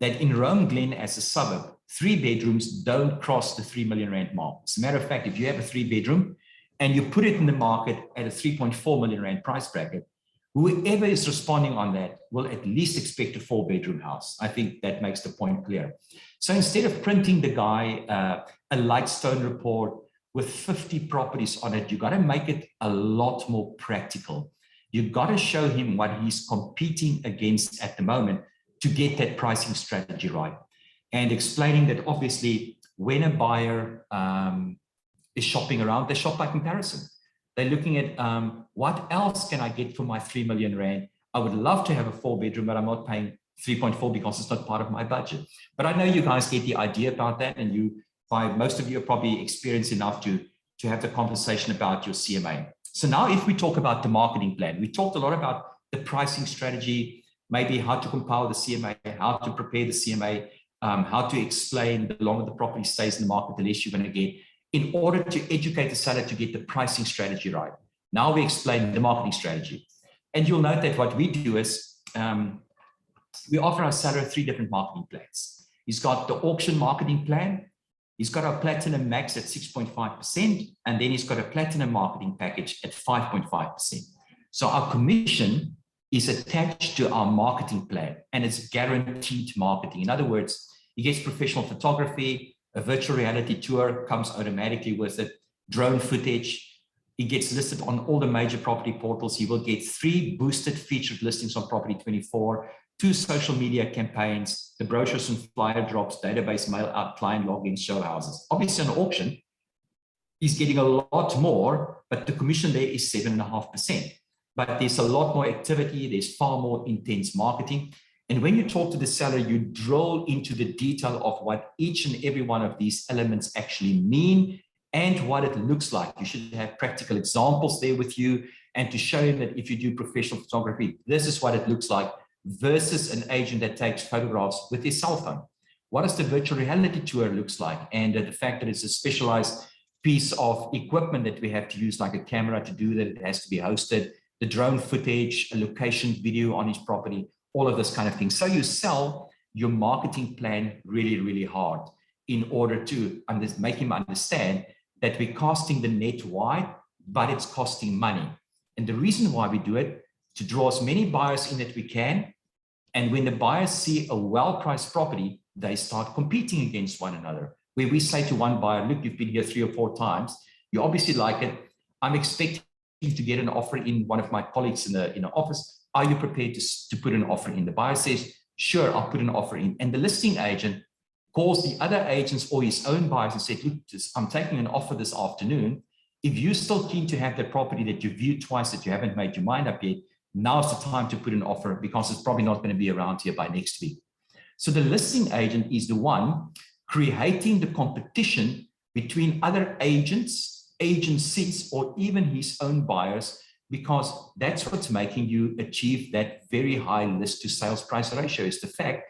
that in Rome Glen as a suburb, 3 bedrooms don't cross the 3 million rand mark. As a matter of fact, if you have a 3-bedroom and you put it in the market at a 3.4 million rand price bracket, whoever is responding on that will at least expect a 4-bedroom house. I think that makes the point clear. So instead of printing the guy a light stone report with 50 properties on it, you got to make it a lot more practical. You've got to show him what he's competing against at the moment to get that pricing strategy right. And explaining that obviously when a buyer is shopping around, they shop by comparison. They're looking at what else can I get for my 3 million rand? I would love to have a 4-bedroom, but I'm not paying 3.4 because it's not part of my budget. But I know you guys get the idea about that, and most of you are probably experienced enough to have the conversation about your CMA. So now if we talk about the marketing plan, we talked a lot about the pricing strategy, maybe how to compile the CMA, how to prepare the CMA, how to explain the longer the property stays in the market, the less you're going to get, in order to educate the seller to get the pricing strategy right. Now we explain the marketing strategy. And you'll note that what we do is we offer our seller 3 different marketing plans. He's got the auction marketing plan, he's got our platinum max at 6.5%, and then he's got a platinum marketing package at 5.5%. So our commission is attached to our marketing plan, and it's guaranteed marketing. In other words, he gets professional photography, a virtual reality tour comes automatically with it, drone footage. He gets listed on all the major property portals. He will get 3 boosted featured listings on Property 24, 2 social media campaigns, the brochures and flyer drops, database mail out, client logins, show houses. Obviously, on auction, he's getting a lot more, but the commission there is 7.5%. But there's a lot more activity. There's far more intense marketing. And when you talk to the seller, you drill into the detail of what each and every one of these elements actually mean and what it looks like. You should have practical examples there with you, and to show him that if you do professional photography, this is what it looks like, versus an agent that takes photographs with his cell phone. What does the virtual reality tour looks like? And the fact that it's a specialized piece of equipment that we have to use, like a camera to do that, it has to be hosted, the drone footage, a location video on his property, all of this kind of thing. So you sell your marketing plan really, really hard in order to make him understand that we're casting the net wide, but it's costing money. And the reason why we do it, to draw as many buyers in that we can. And when the buyers see a well-priced property, they start competing against one another. Where we say to one buyer, look, you've been here 3 or 4 times. You obviously like it. I'm expecting to get an offer in. One of my colleagues in the office, are you prepared to put an offer in? The buyer says, sure, I'll put an offer in. And the listing agent calls the other agents or his own buyers and said, look, I'm taking an offer this afternoon. If you're still keen to have the property that you viewed twice, that you haven't made your mind up yet, now's the time to put an offer, because it's probably not going to be around here by next week. So the listing agent is the one creating the competition between other agents, agencies, or even his own buyers, because that's what's making you achieve that very high list to sales price ratio, is the fact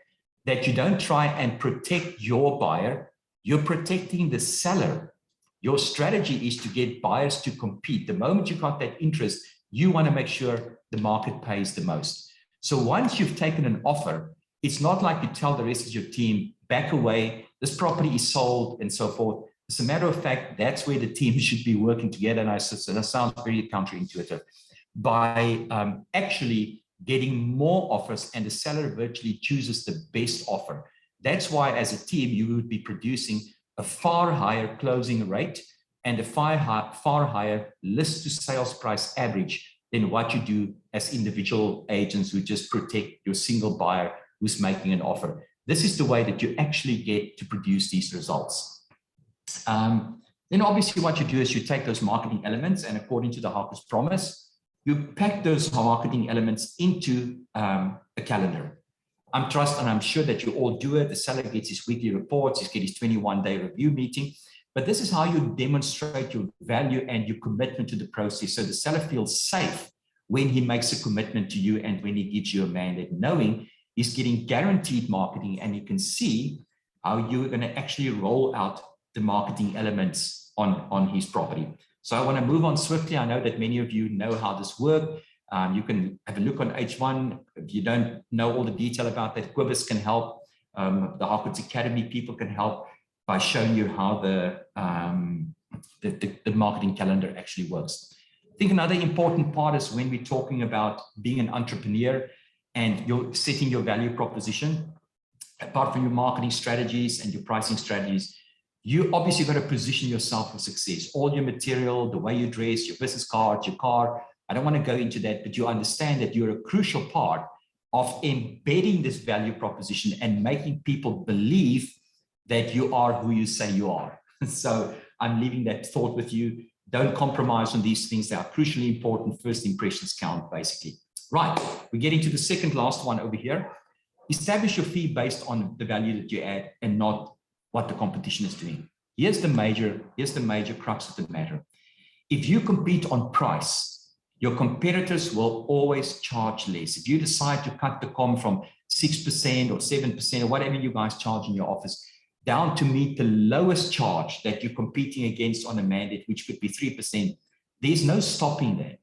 that you don't try and protect your buyer, you're protecting the seller. Your strategy is to get buyers to compete. The moment you got that interest, you want to make sure the market pays the most. So once you've taken an offer, it's not like you tell the rest of your team, back away, this property is sold, and so forth. As a matter of fact, that's where the team should be working together. And that sounds very counterintuitive. By actually getting more offers, and the seller virtually chooses the best offer. That's why, as a team, you would be producing a far higher closing rate and a far higher list to sales price average than what you do as individual agents who just protect your single buyer who's making an offer. This is the way that you actually get to produce these results. Then obviously what you do is you take those marketing elements, and according to the Harper's Promise, you pack those marketing elements into a calendar. I'm sure that you all do it. The seller gets his weekly reports, he gets his 21-day review meeting. But this is how you demonstrate your value and your commitment to the process. So the seller feels safe when he makes a commitment to you and when he gives you a mandate, knowing he's getting guaranteed marketing, and you can see how you're going to actually roll out the marketing elements on his property. So I want to move on swiftly. I know that many of you know how this works. You can have a look on H1. If you don't know all the detail about that, Quibus can help. The Harcourts Academy people can help by showing you how the marketing calendar actually works. I think another important part is when we're talking about being an entrepreneur and you're setting your value proposition, apart from your marketing strategies and your pricing strategies, you obviously got to position yourself for success. All your material, the way you dress, your business card, your car. I don't want to go into that, but you understand that you're a crucial part of embedding this value proposition and making people believe that you are who you say you are. So I'm leaving that thought with you. Don't compromise on these things. They are crucially important. First impressions count, basically. Right, we're getting to the second last one over here. Establish your fee based on the value that you add and not what the competition is doing. Here's the major crux of the matter. If you compete on price, your competitors will always charge less. If you decide to cut the comm from 6% or 7% or whatever you guys charge in your office down to meet the lowest charge that you're competing against on a mandate, which could be 3%, there's no stopping that.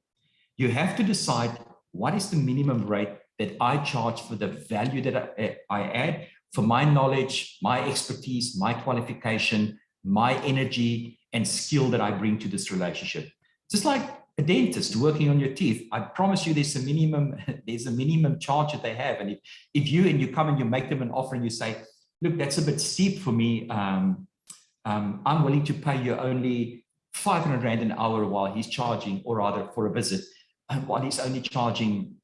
You have to decide what is the minimum rate that I charge for the value that I add, for my knowledge, my expertise, my qualification, my energy and skill that I bring to this relationship. Just like a dentist working on your teeth, I promise you there's a minimum charge that they have. And if you come and you make them an offer and you say, look, that's a bit steep for me. I'm willing to pay you only 500 Rand an hour while he's charging, or rather for a visit, while he's only charging,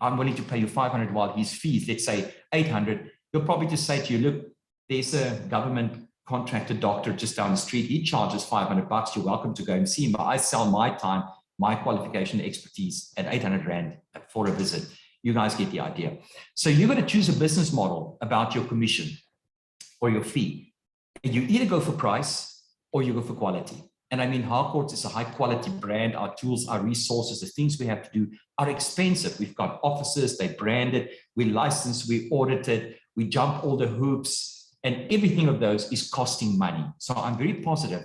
I'm willing to pay you 500 while his fees, let's say 800. You'll probably just say to you, look, there's a government contracted doctor just down the street. He charges 500 bucks. You're welcome to go and see him. But I sell my time, my qualification, expertise at 800 Rand for a visit. You guys get the idea. So you're going to choose a business model about your commission or your fee. And you either go for price or you go for quality. And I mean, Harcourts is a high quality brand. Our tools, our resources, the things we have to do are expensive. We've got offices, they're branded, we license, we audit it, we jump all the hoops, and everything of those is costing money. So I'm very positive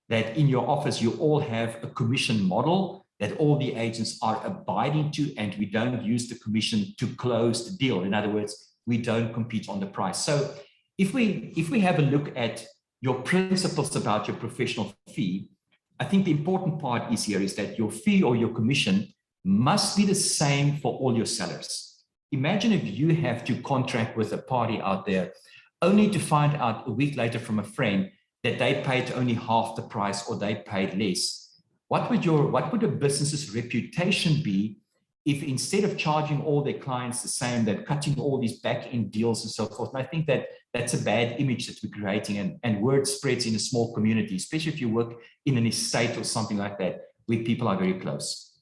that in your office, you all have a commission model that all the agents are abiding to, and we don't use the commission to close the deal. In other words, we don't compete on the price. So if we have a look at your principles about your professional fee, I think the important part is that your fee or your commission must be the same for all your sellers. Imagine if you have to contract with a party out there only to find out a week later from a friend that they paid only half the price or they paid less. What would a business's reputation be if instead of charging all their clients the same, they're cutting all these back-end deals and so forth? And I think that that's a bad image that we're creating, and word spreads in a small community, especially if you work in an estate or something like that, where people are very close.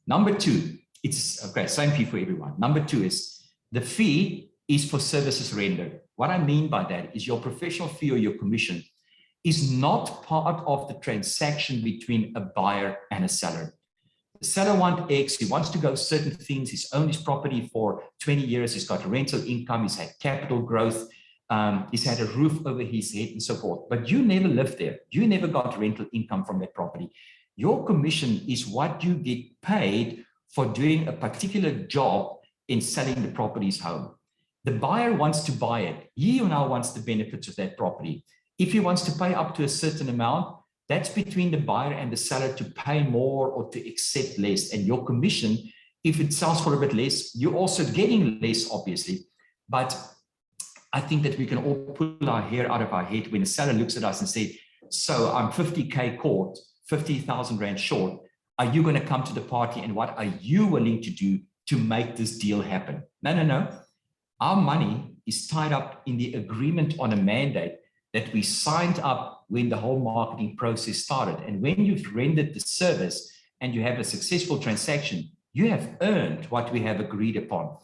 Number two, it's okay, same fee for everyone. Number two is the fee is for services rendered. What I mean by that is your professional fee or your commission is not part of the transaction between a buyer and a seller. The seller wants X, he wants to go certain things, he's owned his property for 20 years, he's got rental income, he's had capital growth, he's had a roof over his head and so forth. But you never lived there. You never got rental income from that property. Your commission is what you get paid for doing a particular job in selling the property's home. The buyer wants to buy it. He now wants the benefits of that property. If he wants to pay up to a certain amount, that's between the buyer and the seller to pay more or to accept less. And your commission, if it sells for a bit less, you're also getting less, obviously. But I think that we can all pull our hair out of our head when a seller looks at us and says, so I'm 50K short, 50,000 Rand short. Are you going to come to the party, and what are you willing to do to make this deal happen? No. Our money is tied up in the agreement on a mandate that we signed up when the whole marketing process started. And when you've rendered the service and you have a successful transaction, you have earned what we have agreed upon.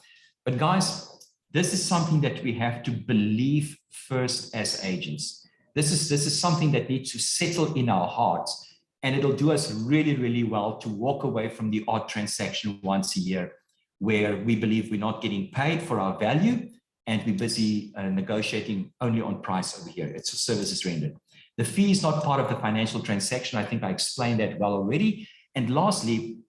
But guys, this is something that we have to believe first as agents. This is something that needs to settle in our hearts, and it'll do us really, really well to walk away from the odd transaction once a year where we believe we're not getting paid for our value and we're busy negotiating only on price over here. It's a services rendered. The fee is not part of the financial transaction. I think I explained that well already. And lastly,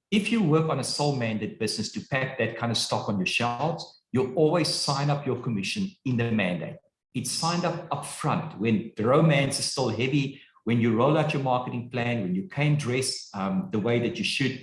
if you work on a sole mandate business to pack that kind of stock on your shelves, you'll always sign up your commission in the mandate. It's signed up front when the romance is still heavy, when you roll out your marketing plan, when you came dressed the way that you should,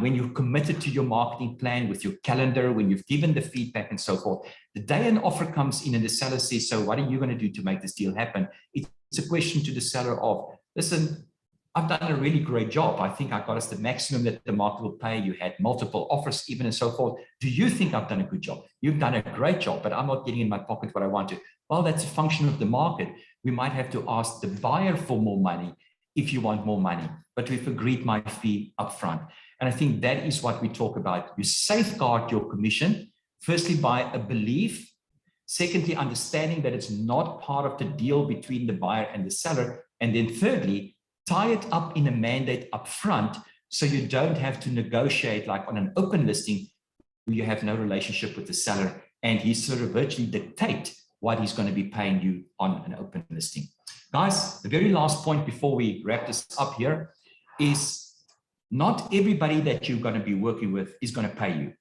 when you've committed to your marketing plan with your calendar, when you've given the feedback and so forth. The day an offer comes in and the seller says, so what are you going to do to make this deal happen? It's a question to the seller of, listen, I've done a really great job. I think I got us the maximum that the market will pay. You had multiple offers even and so forth. Do you think I've done a good job? You've done a great job, but I'm not getting in my pocket what I want to. Well, that's a function of the market. We might have to ask the buyer for more money if you want more money, but we've agreed my fee upfront. And I think that is what we talk about. You safeguard your commission, firstly, by a belief. Secondly, understanding that it's not part of the deal between the buyer and the seller. And then thirdly, tie it up in a mandate upfront so you don't have to negotiate like on an open listing where you have no relationship with the seller and he sort of virtually dictate what he's going to be paying you on an open listing. Guys, the very last point before we wrap this up here is not everybody that you're going to be working with is going to pay you.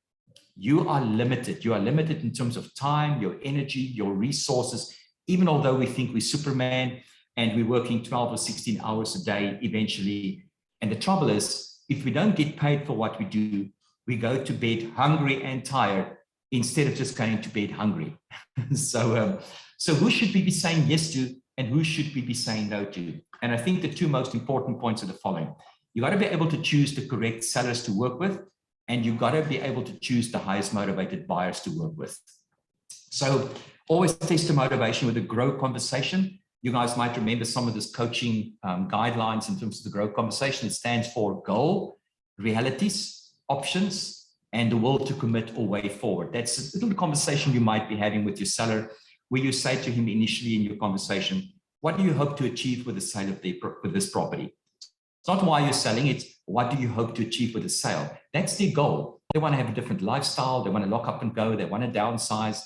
You are limited. You are limited in terms of time, your energy, your resources, even although we think we're Superman and we're working 12 or 16 hours a day eventually. And the trouble is, if we don't get paid for what we do, we go to bed hungry and tired instead of just going to bed hungry. So who should we be saying yes to and who should we be saying no to? And I think the two most important points are the following. You got to be able to choose the correct sellers to work with, and you've got to be able to choose the highest motivated buyers to work with. So always test the motivation with a grow conversation. You guys might remember some of this coaching guidelines in terms of the grow conversation. It stands for goal, realities, options, and the will to commit or way forward. That's a little conversation you might be having with your seller where you say to him initially in your conversation, what do you hope to achieve with the sale of this property? It's not why you're selling it. What do you hope to achieve with the sale? That's their goal. They want to have a different lifestyle. They want to lock up and go. They want to downsize,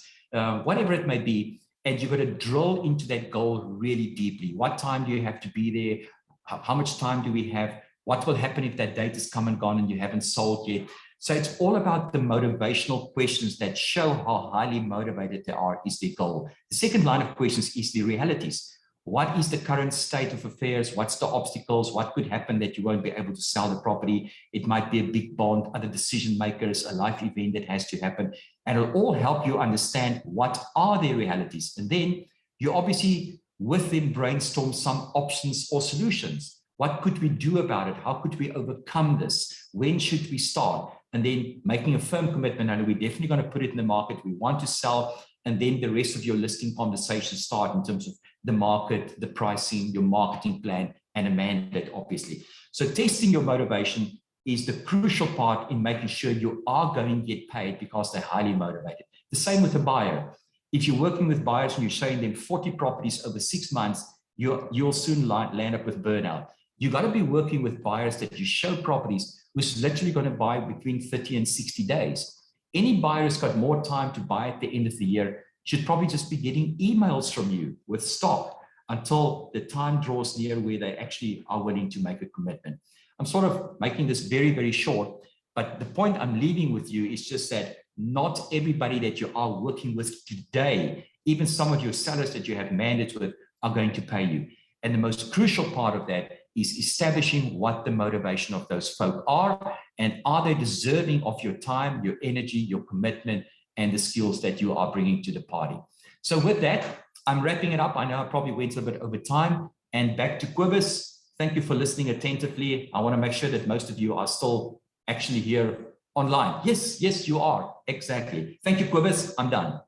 whatever it may be. And you've got to drill into that goal really deeply. What time do you have to be there? How much time do we have? What will happen if that date has come and gone and you haven't sold yet? So it's all about the motivational questions that show how highly motivated they are is their goal. The second line of questions is the realities. What is the current state of affairs? What's the obstacles? What could happen that you won't be able to sell the property? It might be a big bond, other decision makers, a life event that has to happen. And it'll all help you understand what are their realities. And then you obviously with them brainstorm some options or solutions. What could we do about it? How could we overcome this? When should we start? And then making a firm commitment, and we're definitely going to put it in the market. We want to sell. And then the rest of your listing conversations start in terms of the market, the pricing, your marketing plan, and a mandate, obviously. So testing your motivation is the crucial part in making sure you are going to get paid because they're highly motivated. The same with a buyer. If you're working with buyers and you're showing them 40 properties over 6 months, you'll soon land up with burnout. You've got to be working with buyers that you show properties who's literally going to buy between 30 and 60 days. Any buyer who's got more time to buy at the end of the year should probably just be getting emails from you with stock until the time draws near where they actually are willing to make a commitment. I'm sort of making this very, very short, but the point I'm leaving with you is just that not everybody that you are working with today, even some of your sellers that you have mandates with, are going to pay you. And the most crucial part of that is establishing what the motivation of those folk are, and are they deserving of your time, your energy, your commitment, and the skills that you are bringing to the party. So with that, I'm wrapping it up. I know I probably went a bit over time, and back to Cobus. Thank you for listening attentively. I want to make sure that most of you are still actually here online. Yes, you are. Exactly. Thank you, Cobus. I'm done.